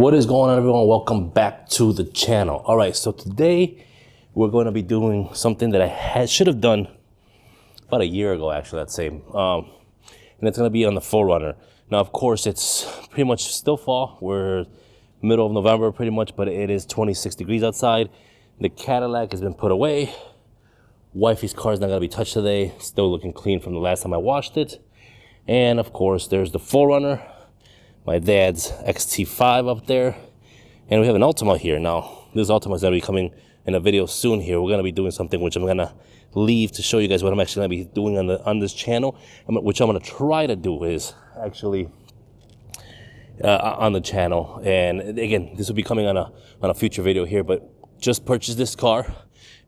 What is going on, everyone? Welcome back to the channel. All right, so today we're going to be doing something that I should have done about a year ago, actually, I'd say. And it's going to be on the 4Runner. Now, of course, it's pretty much still fall. We're middle of November pretty much, but it is 26 degrees outside. The Cadillac has been put away. Wifey's car is not going to be touched today. Still looking clean from the last time I washed it. And of course, there's the 4Runner. My dad's XT5 up there. And we have an Altima here. Now, this Altima is going to be coming in a video soon here. We're going to be doing something which I'm going to leave to show you guys what I'm actually going to be doing on this channel. Which I'm going to try to do is actually on the channel. And again, this will be coming on a future video here. But just purchased this car.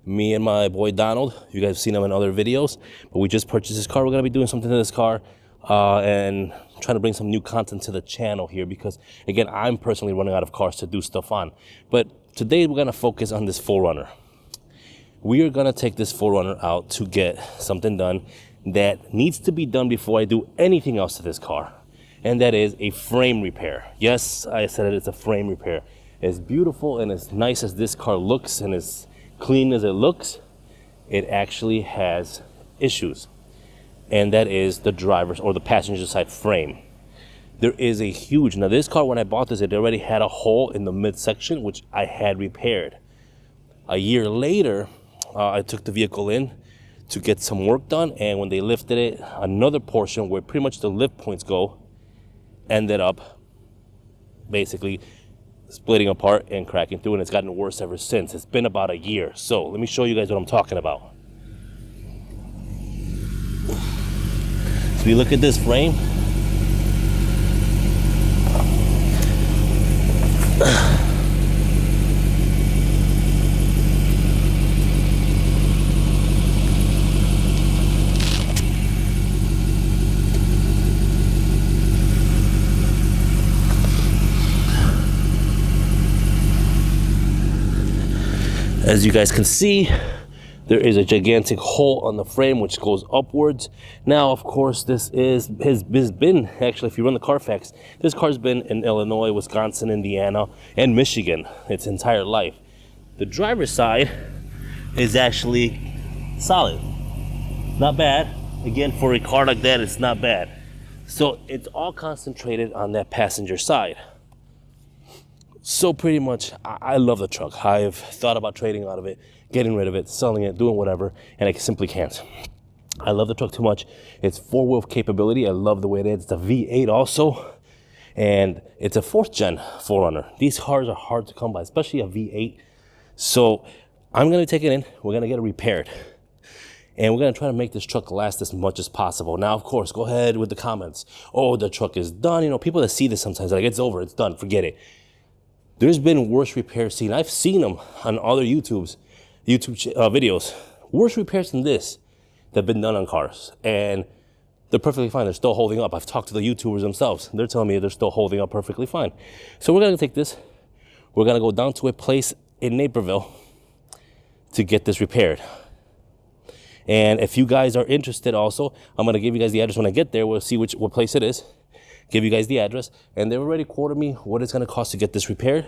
Me and my boy Donald. You guys have seen him in other videos. But we just purchased this car. We're going to be doing something to this car. And trying to bring some new content to the channel here because, again, I'm personally running out of cars to do stuff on. But today we're going to focus on this 4Runner. We are going to take this 4Runner out to get something done that needs to be done before I do anything else to this car. And that is a frame repair. Yes, I said it's a frame repair. As beautiful and as nice as this car looks and as clean as it looks, it actually has issues. And that is the driver's or the passenger side frame. There is a huge, now this car, when I bought this, it already had a hole in the midsection, which I had repaired. A year later, I took the vehicle in to get some work done, and when they lifted it, another portion where pretty much the lift points go ended up basically splitting apart and cracking through, and it's gotten worse ever since. It's been about a year. So let me show you guys what I'm talking about. So we look at this frame. As you guys can see, there is a gigantic hole on the frame which goes upwards. Now, of course, this has been, actually, if you run the Carfax, this car's been in Illinois, Wisconsin, Indiana, and Michigan its entire life. The driver's side is actually solid. Not bad. Again, for a car like that, it's not bad. So it's all concentrated on that passenger side. So pretty much, I love the truck. I've thought about trading out of it, getting rid of it, selling it, doing whatever, and I simply can't. I love the truck too much. It's four-wheel capability. I love the way it is. It's a V8 also, and it's a 4th gen 4Runner. These cars are hard to come by, especially a V8. So I'm going to take it in. We're going to get it repaired, and we're going to try to make this truck last as much as possible. Now, of course, go ahead with the comments. Oh, the truck is done. You know, people that see this sometimes, like, it's over, it's done, forget it. There's been worse repairs seen. I've seen them on other YouTube videos. Worse repairs than this that have been done on cars. And they're perfectly fine. They're still holding up. I've talked to the YouTubers themselves. They're telling me they're still holding up perfectly fine. So we're going to take this. We're going to go down to a place in Naperville to get this repaired. And if you guys are interested also, I'm going to give you guys the address when I get there. We'll see what place it is. Give you guys the address, and they've already quoted me what it's going to cost to get this repaired.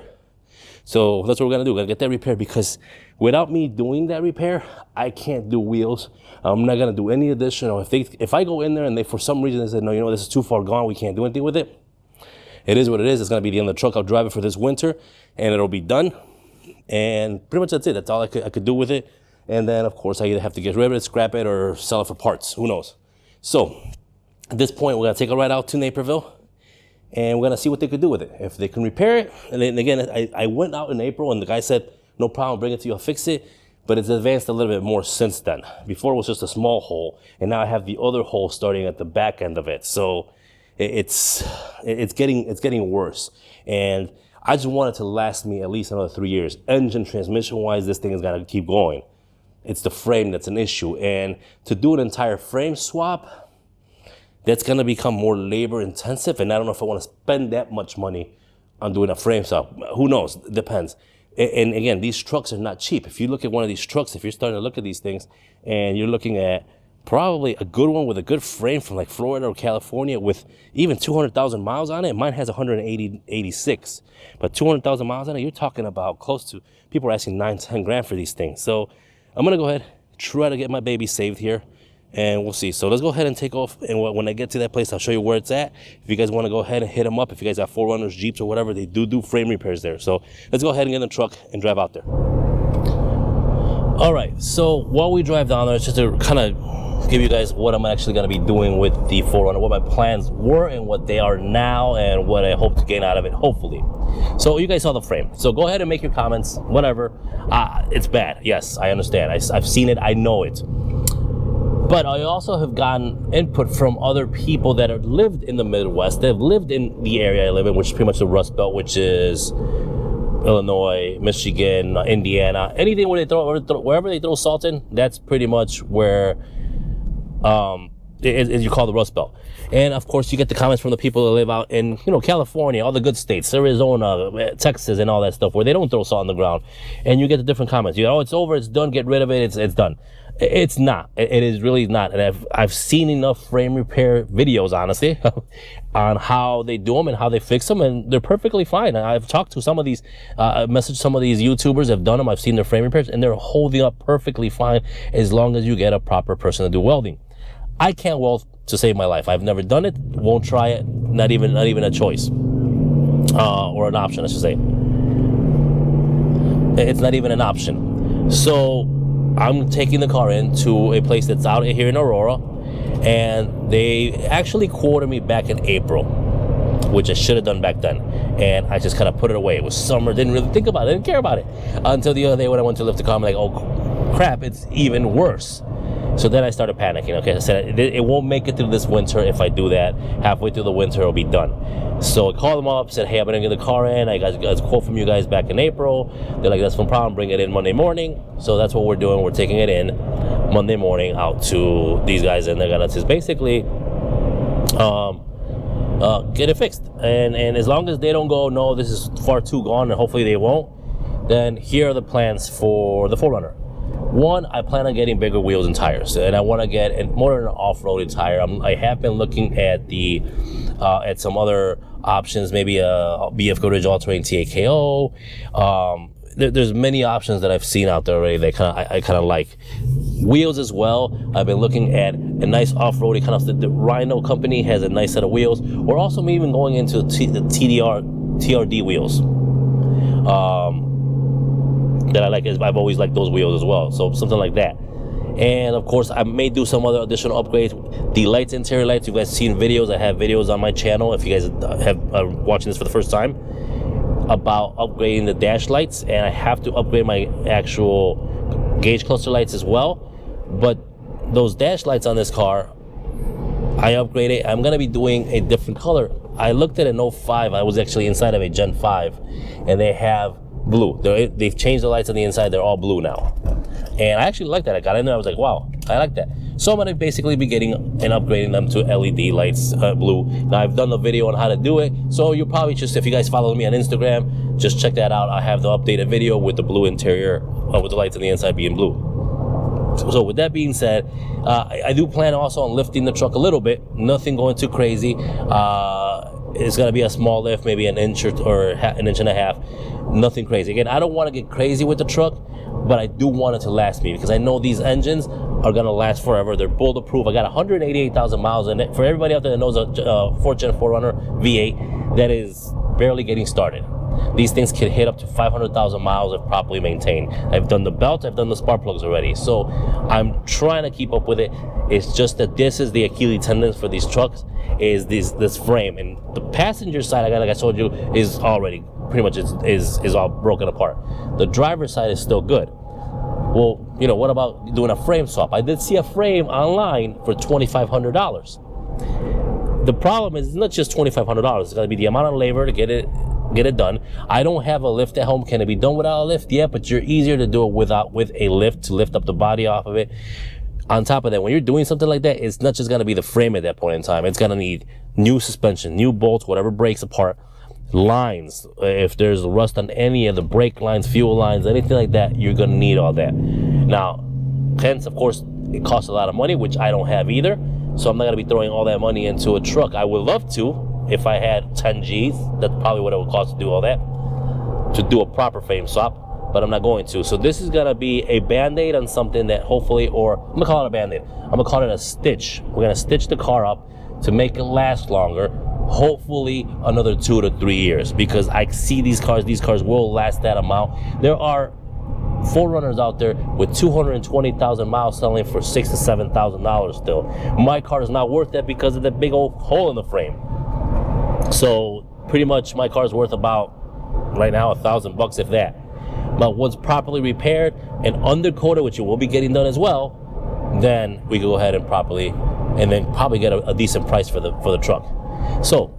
So that's what we're going to do. We're going to get that repaired because without me doing that repair, I can't do wheels. I'm not going to do any additional. If I go in there and they, for some reason, they said, no, you know, this is too far gone, we can't do anything with it. It is what it is. It's going to be the end of the truck. I'll drive it for this winter, and it'll be done. And pretty much that's it. That's all I could do with it. And then, of course, I either have to get rid of it, scrap it, or sell it for parts. Who knows? So at this point, we're going to take a ride out to Naperville, and we're going to see what they could do with it. If they can repair it, and then again, I went out in April, and the guy said, no problem, bring it to you, I'll fix it. But it's advanced a little bit more since then. Before it was just a small hole, and now I have the other hole starting at the back end of it. So it's getting worse. And I just want it to last me at least another 3 years. Engine, transmission-wise, this thing is going to keep going. It's the frame that's an issue. And to do an entire frame swap, that's going to become more labor intensive, and I don't know if I want to spend that much money on doing a frame swap. Who knows? It depends. And again, these trucks are not cheap. If you look at one of these trucks, if you're starting to look at these things and you're looking at probably a good one with a good frame from like Florida or California with even 200,000 miles on it. Mine has 186, but 200,000 miles on it, you're talking about close to, people are asking 9-10 grand for these things. So I'm gonna go ahead, try to get my baby saved here, and we'll see. So let's go ahead and take off, and when I get to that place, I'll show you where it's at. If you guys want to go ahead and hit them up, if you guys have 4Runners, Jeeps, or whatever, they do frame repairs there. So let's go ahead and get in the truck and drive out there. All right, so while we drive down there, it's just to kind of give you guys what I'm actually going to be doing with the 4Runner, what my plans were and what they are now, and what I hope to gain out of it, hopefully. So you guys saw the frame, so go ahead and make your comments, whatever. It's bad, yes, I understand. I've seen it, I know it. But I also have gotten input from other people that have lived in the Midwest, that have lived in the area I live in, which is pretty much the Rust Belt, which is Illinois, Michigan, Indiana, anything where they wherever they throw salt in, that's pretty much where you call the Rust Belt. And of course, you get the comments from the people that live out in, you know, California, all the good states, Arizona, Texas, and all that stuff, where they don't throw salt on the ground. And you get the different comments. You know, oh, it's over, it's done, get rid of it, it's done. It's not. It is really not. And I've seen enough frame repair videos, honestly, on how they do them and how they fix them, and they're perfectly fine. I've talked to some of these, messaged some of these YouTubers have done them. I've seen their frame repairs, and they're holding up perfectly fine as long as you get a proper person to do welding. I can't weld to save my life. I've never done it. Won't try it. Not even a choice, or an option, I should say. It's not even an option. So I'm taking the car into a place that's out here in Aurora, and they actually quoted me back in April, which I should have done back then, and I just kind of put it away. It was summer, didn't really think about it, didn't care about it, until the other day when I went to lift the car. I'm like, oh crap, it's even worse. So then I started panicking. Okay, I said it won't make it through this winter if I do that. Halfway through the winter, it'll be done. So I called them up, said, hey, I'm gonna get the car in. I got a quote from you guys back in April. They're like, that's no problem, bring it in Monday morning. So that's what we're doing. We're taking it in Monday morning out to these guys, and they're gonna just basically get it fixed. And as long as they don't go, no, this is far too gone, and hopefully they won't, then here are the plans for the 4Runner. One, I plan on getting bigger wheels and tires, and I want to get more than an off-roaded tire. I have been looking at at some other options, maybe a BF Goodrich all-terrain TAKO. There's many options that I've seen out there already that I kind of like. Wheels as well. I've been looking at a nice off-roady kind of. The Rhino company has a nice set of wheels. Or also maybe even going into the TRD wheels. That I like, is I've always liked those wheels as well, so something like that. And of course, I may do some other additional upgrades. The lights, interior lights, you guys seen videos. I have videos on my channel, if you guys are watching this for the first time, about upgrading the dash lights, and I have to upgrade my actual gauge cluster lights as well. But those dash lights on this car, I upgraded. I'm gonna be doing a different color. I looked at an 05. I was actually inside of a Gen 5, and they have blue. They've changed the lights on the inside. They're all blue now, and I actually like that. I got in there, I was like, wow, I like that. So I'm going to basically be getting and upgrading them to LED lights, blue. Now I've done the video on how to do it, so you'll probably just, if you guys follow me on Instagram, just check that out. I have the updated video with the blue interior, with the lights on the inside being blue. So with that being said, I do plan also on lifting the truck a little bit. Nothing going too crazy. It's going to be a small lift, maybe an inch or an inch and a half. Nothing crazy. Again, I don't want to get crazy with the truck, but I do want it to last me, because I know these engines are going to last forever. They're bulletproof. I got 188,000 miles in it. For everybody out there that knows a 4th-gen 4Runner V8 that is barely getting started, these things can hit up to 500,000 miles if properly maintained. I've done the belt, I've done the spark plugs already, so I'm trying to keep up with it. It's just that this is the Achilles tendon for these trucks, is this frame, and the passenger side, like I told you, is already pretty much is all broken apart. The driver's side is still good. Well, you know, what about doing a frame swap? I did see a frame online for $2,500. The problem is, it's not just $2,500. It's got to be the amount of labor to get it done. I don't have a lift at home. Can it be done without a lift? Yeah, but you're easier to do it with a lift, to lift up the body off of it. On top of that, when you're doing something like that, it's not just going to be the frame at that point in time. It's going to need new suspension, new bolts, whatever breaks apart, lines. If there's rust on any of the brake lines, fuel lines, anything like that, you're going to need all that. Now, hence, of course, it costs a lot of money, which I don't have either. So I'm not gonna be throwing all that money into a truck. I would love to if I had 10 G's. That's probably what it would cost to do all that, to do a proper frame swap, but I'm not going to. So this is gonna be a Band-Aid on something that hopefully, or I'm gonna call it a Band-Aid. I'm gonna call it a stitch. We're gonna stitch the car up to make it last longer, hopefully another 2 to 3 years, because I see these cars will last that amount. There are 4Runners out there with 220,000 miles selling for $6,000 to $7,000 still. My car is not worth that because of the big old hole in the frame. So pretty much my car is worth about, right now, $1,000 if that. But once properly repaired and undercoated, which you will be getting done as well, then we can go ahead and probably get a decent price for the truck. So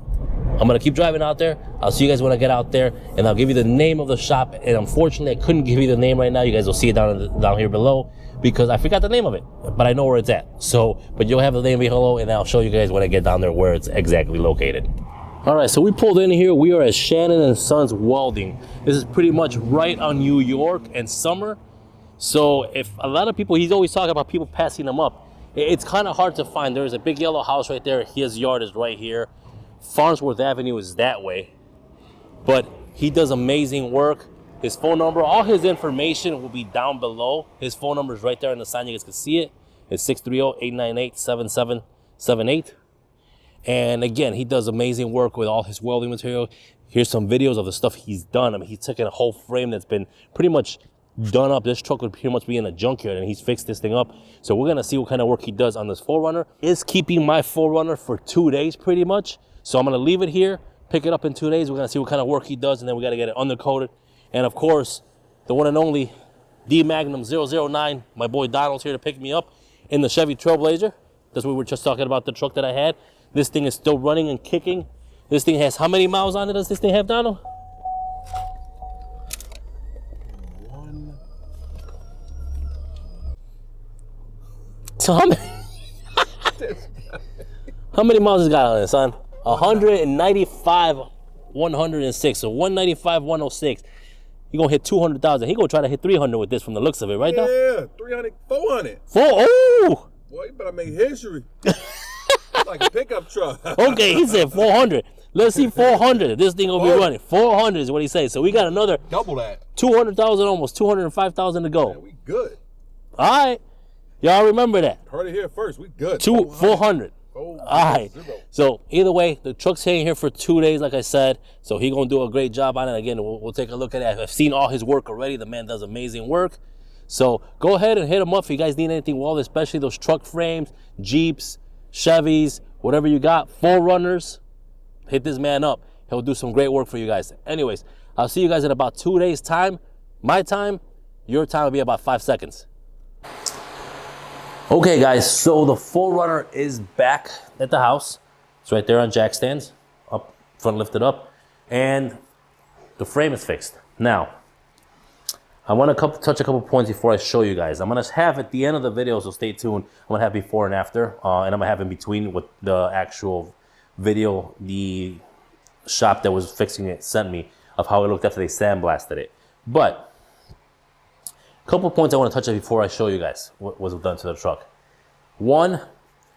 I'm gonna keep driving out there. I'll see you guys when I get out there, and I'll give you the name of the shop. And unfortunately, I couldn't give you the name right now. You guys will see it down here below because I forgot the name of it, but I know where it's at. So, but you'll have the name below, and I'll show you guys when I get down there where it's exactly located. All right, so we pulled in here. We are at Shannon and Sons Welding. This is pretty much right on New York and Summer. So if a lot of people, he's always talking about people passing him up. It's kind of hard to find. There's a big yellow house right there. His yard is right here. Farnsworth Avenue is that way. But he does amazing work. His phone number, all his information will be down below. His phone number is right there on the sign. You guys can see it. It's 630-898-7778. And again, he does amazing work with all his welding material. Here's some videos of the stuff he's done. I mean, he's taken a whole frame that's been pretty much done up. This truck would pretty much be in a junkyard, and he's fixed this thing up. So we're gonna see what kind of work he does on this 4Runner. Is keeping my 4Runner for 2 days pretty much. So I'm gonna leave it here, pick it up in 2 days. We're gonna see what kind of work he does, and then we gotta get it undercoated. And of course, the one and only D Magnum 009, my boy Donald's here to pick me up in the Chevy Trailblazer. That's what we were just talking about, the truck that I had. This thing is still running and kicking. This thing has how many miles on it does this thing have, Donald? So how many miles has it got on it, son? 195, 106. So 195, 106. He gonna hit 200,000. He gonna try to hit 300 with this from the looks of it, right now? Yeah, 300, 400. Oh! Boy, you better make history. Like a pickup truck. Okay, he said 400. Let's see 400. This thing gonna be running. 400 is what he said. So we got another double that. 200,000, almost 205,000 to go. Man, we good. All right, y'all remember that. Heard it here first. We good. 400. All right. So either way, the truck's hanging here for 2 days, like I said. So he gonna do a great job on it. Again, we'll take a look at it. I've seen all his work already. The man does amazing work. So go ahead and hit him up if you guys need anything welded, especially those truck frames, Jeeps, Chevys, whatever you got, 4Runners. Hit this man up. He'll do some great work for you guys. Anyways, I'll see you guys in about 2 days' time. My time, your time will be about 5 seconds. Okay, guys, so the 4Runner is back at the house. It's right there on jack stands, up front lifted up, and the frame is fixed. Now, I want to touch a couple points before I show you guys. I'm going to have at the end of the video, so stay tuned. I'm going to have before and after, and I'm going to have in between with the actual video the shop that was fixing it sent me of how it looked after they sandblasted it. But a couple points I want to touch on before I show you guys what was done to the truck. One,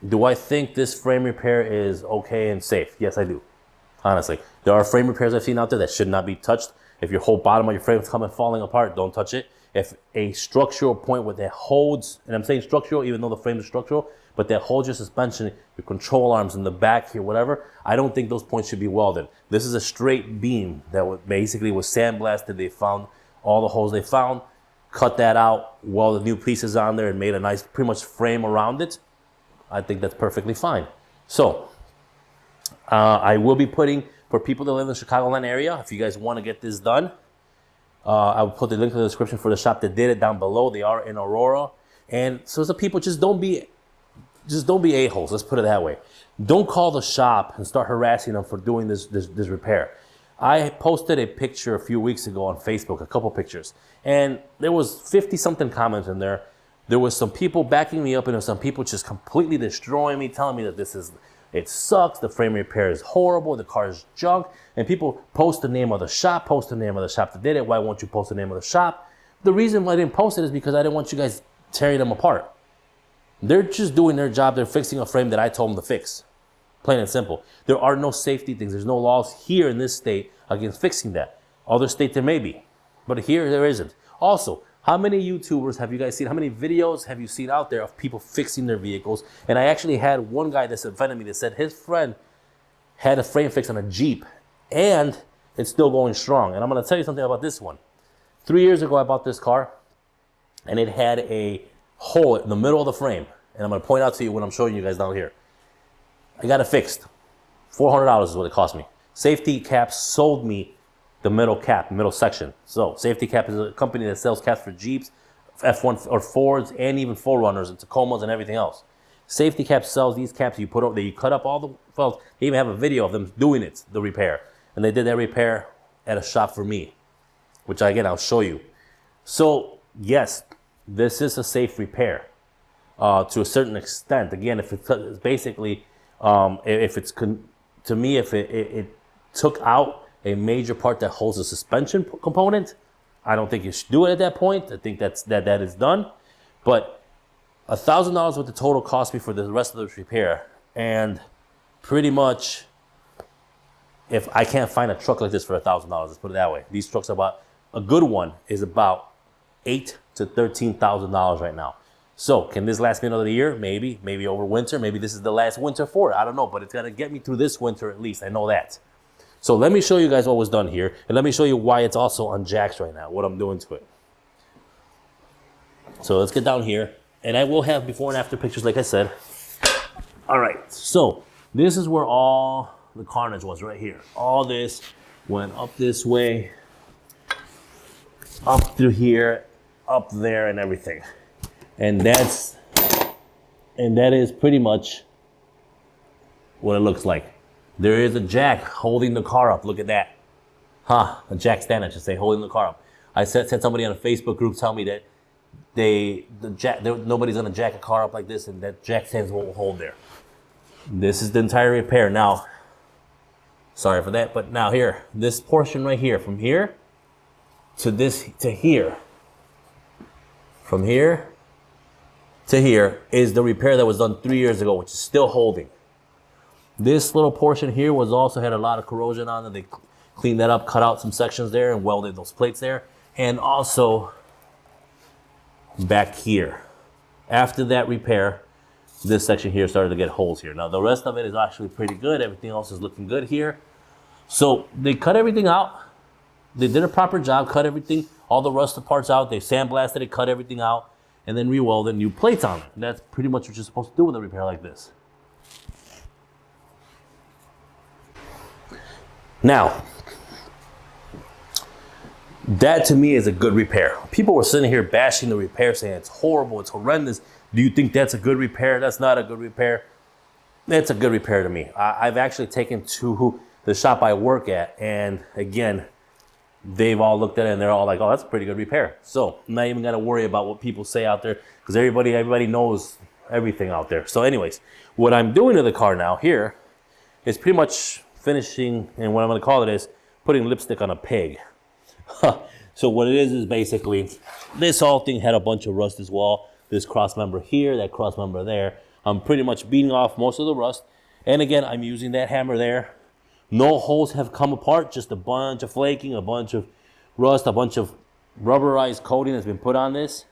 do I think this frame repair is okay and safe? Yes, I do. Honestly, there are frame repairs I've seen out there that should not be touched. If your whole bottom of your frame is falling apart, don't touch it. If a structural point where that holds, and I'm saying structural even though the frame is structural, but that holds your suspension, your control arms in the back here, whatever, I don't think those points should be welded. This is a straight beam that basically was sandblasted. They found all the holes they found, cut that out, welded new pieces on there, and made a nice, pretty much frame around it. I think that's perfectly fine. So, I will be putting, for people that live in the Chicagoland area, if you guys want to get this done, I will put the link in the description for the shop that did it down below. They are in Aurora. And so the people, just don't be a-holes, let's put it that way. Don't call the shop and start harassing them for doing this repair. I posted a picture a few weeks ago on Facebook, a couple pictures, and there was 50-something comments in there. There was some people backing me up, and there was some people just completely destroying me, telling me that it sucks, the frame repair is horrible, the car is junk, and people post the name of the shop, that did it. Why won't you post the name of the shop? The reason why I didn't post it is because I didn't want you guys tearing them apart. They're just doing their job. They're fixing a frame that I told them to fix. Plain and simple. There are no safety things. There's no laws here in this state against fixing that. Other states there may be, but here there isn't. Also, how many YouTubers have you guys seen? How many videos have you seen out there of people fixing their vehicles? And I actually had one guy that's in front of me that said his friend had a frame fix on a Jeep and it's still going strong. And I'm gonna tell you something about this one. 3 years ago, I bought this car and it had a hole in the middle of the frame. And I'm gonna point out to you what I'm showing you guys down here. I got it fixed. $400 is what it cost me. Safety Caps sold me the middle cap, middle section. So Safety Cap is a company that sells caps for Jeeps, F1 or Fords, and even 4Runners and Tacomas and everything else. Safety Cap sells these caps you put up, that you cut up all the felts. They even have a video of them doing it, the repair. And they did that repair at a shop for me, which again, I'll show you. So yes, this is a safe repair to a certain extent. Again, if it's basically, if it's, to me, if it took out a major part that holds the suspension component, I don't think you should do it at that point. I think that is done. But $1,000 what the total cost me for the rest of this repair. And pretty much, if I can't find a truck like this for $1,000, let's put it that way. These trucks are about, a good one is about $8,000 to $13,000 right now. So can this last me another year? Maybe over winter. Maybe this is the last winter for it. I don't know, but it's gonna get me through this winter at least. I know that. So let me show you guys what was done here, and let me show you why it's also on jacks right now, what I'm doing to it. So let's get down here, and I will have before and after pictures, like I said. All right, so this is where all the carnage was right here. All this went up this way, up through here, up there, and everything. And that is pretty much what it looks like. There is a jack holding the car up. Look at that. A jack stand, I should say, holding the car up. I said somebody on a Facebook group tell me that nobody's gonna jack a car up like this, and that jack stands won't hold there. This is the entire repair. Now, sorry for that, but now here, this portion right here, from here to here, from here to here is the repair that was done 3 years ago, which is still holding. This little portion here was also had a lot of corrosion on it. They cleaned that up, cut out some sections there, and welded those plates there. And also back here. After that repair, this section here started to get holes here. Now the rest of it is actually pretty good. Everything else is looking good here. So they cut everything out. They did a proper job, cut everything, all the rusted parts out. They sandblasted it, cut everything out, and then re-welded new plates on it. And that's pretty much what you're supposed to do with a repair like this. Now, that to me is a good repair. People were sitting here bashing the repair, saying it's horrible, it's horrendous. Do you think that's a good repair? That's not a good repair. That's a good repair to me. I've actually taken to the shop I work at, and again, they've all looked at it and they're all like, oh, that's a pretty good repair. So I'm not even gonna worry about what people say out there, because everybody knows everything out there. So anyways, what I'm doing to the car now here is pretty much finishing, and what I'm gonna call it is putting lipstick on a pig. So what it is basically, this whole thing had a bunch of rust as well. This cross member here, that cross member there. I'm pretty much beating off most of the rust. And again, I'm using that hammer there. No holes have come apart, just a bunch of flaking, a bunch of rust, a bunch of rubberized coating that's been put on this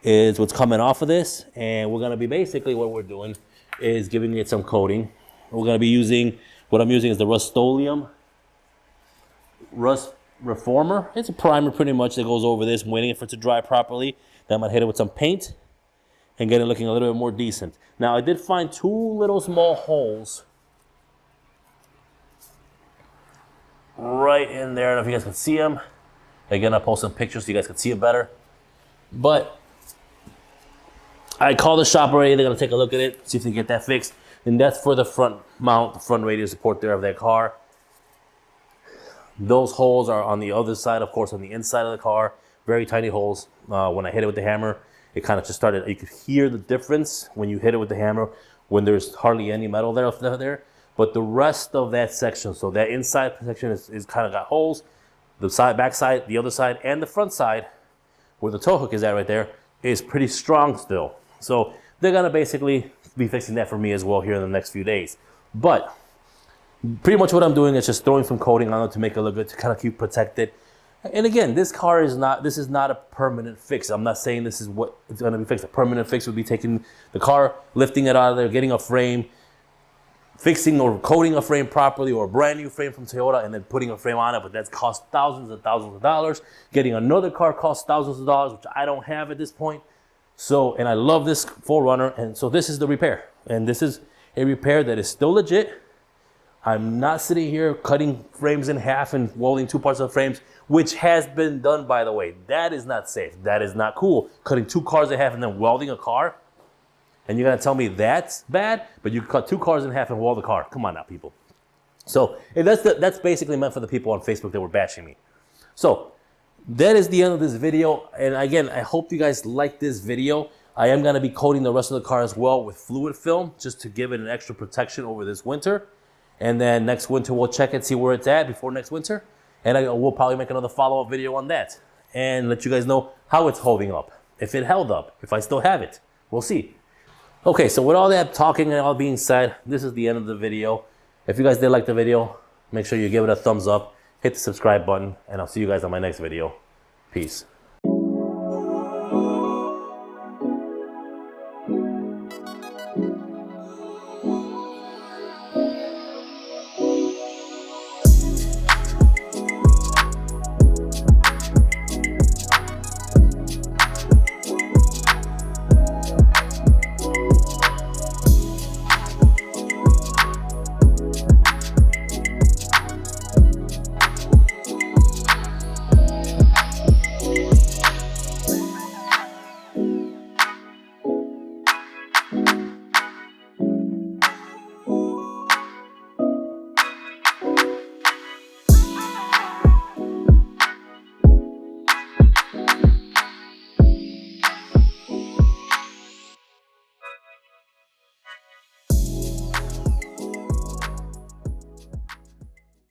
is what's coming off of this. And we're gonna be basically, what we're doing is giving it some coating. We're gonna be using, what I'm using is the Rust-Oleum Rust Reformer. It's a primer pretty much that goes over this. I'm waiting for it to dry properly. Then I'm gonna hit it with some paint and get it looking a little bit more decent. Now I did find two little small holes right in there. I don't know if you guys can see them. Again, I'll post some pictures so you guys can see it better. But I called the shop already. They're gonna take a look at it, see if they can get that fixed. And that's for the front mount, the front radiator support there of that car. Those holes are on the other side, of course, on the inside of the car. Very tiny holes. When I hit it with the hammer, it kind of just started, you could hear the difference when you hit it with the hammer, when there's hardly any metal there. But the rest of that section, so that inside section is kind of got holes. The side, back side, the other side, and the front side, where the tow hook is at right there, is pretty strong still. So they're gonna basically be fixing that for me as well here in the next few days. But pretty much what I'm doing is just throwing some coating on it to make it look good, to kind of keep protected. And again, this is not a permanent fix. I'm not saying this is what it's gonna be fixed. A permanent fix would be taking the car, lifting it out of there, getting a frame, fixing or coating a frame properly, or a brand new frame from Toyota, and then putting a frame on it. But that's cost thousands and thousands of dollars. Getting another car costs thousands of dollars, which I don't have at this point. So, and I love this 4Runner, and so this is the repair. And this is a repair that is still legit. I'm not sitting here cutting frames in half and welding two parts of frames, which has been done, by the way. That is not safe. That is not cool. Cutting two cars in half and then welding a car. And you're gonna tell me that's bad, but you cut two cars in half and weld a car. Come on now, people. So that's basically meant for the people on Facebook that were bashing me. So that is the end of this video. And again, I hope you guys like this video. I am gonna be coating the rest of the car as well with fluid film, just to give it an extra protection over this winter. And then next winter, we'll check it, see where it's at before next winter. And we'll probably make another follow-up video on that and let you guys know how it's holding up. If it held up, if I still have it, we'll see. Okay, so with all that talking and all being said, this is the end of the video. If you guys did like the video, make sure you give it a thumbs up, hit the subscribe button, and I'll see you guys on my next video. Peace.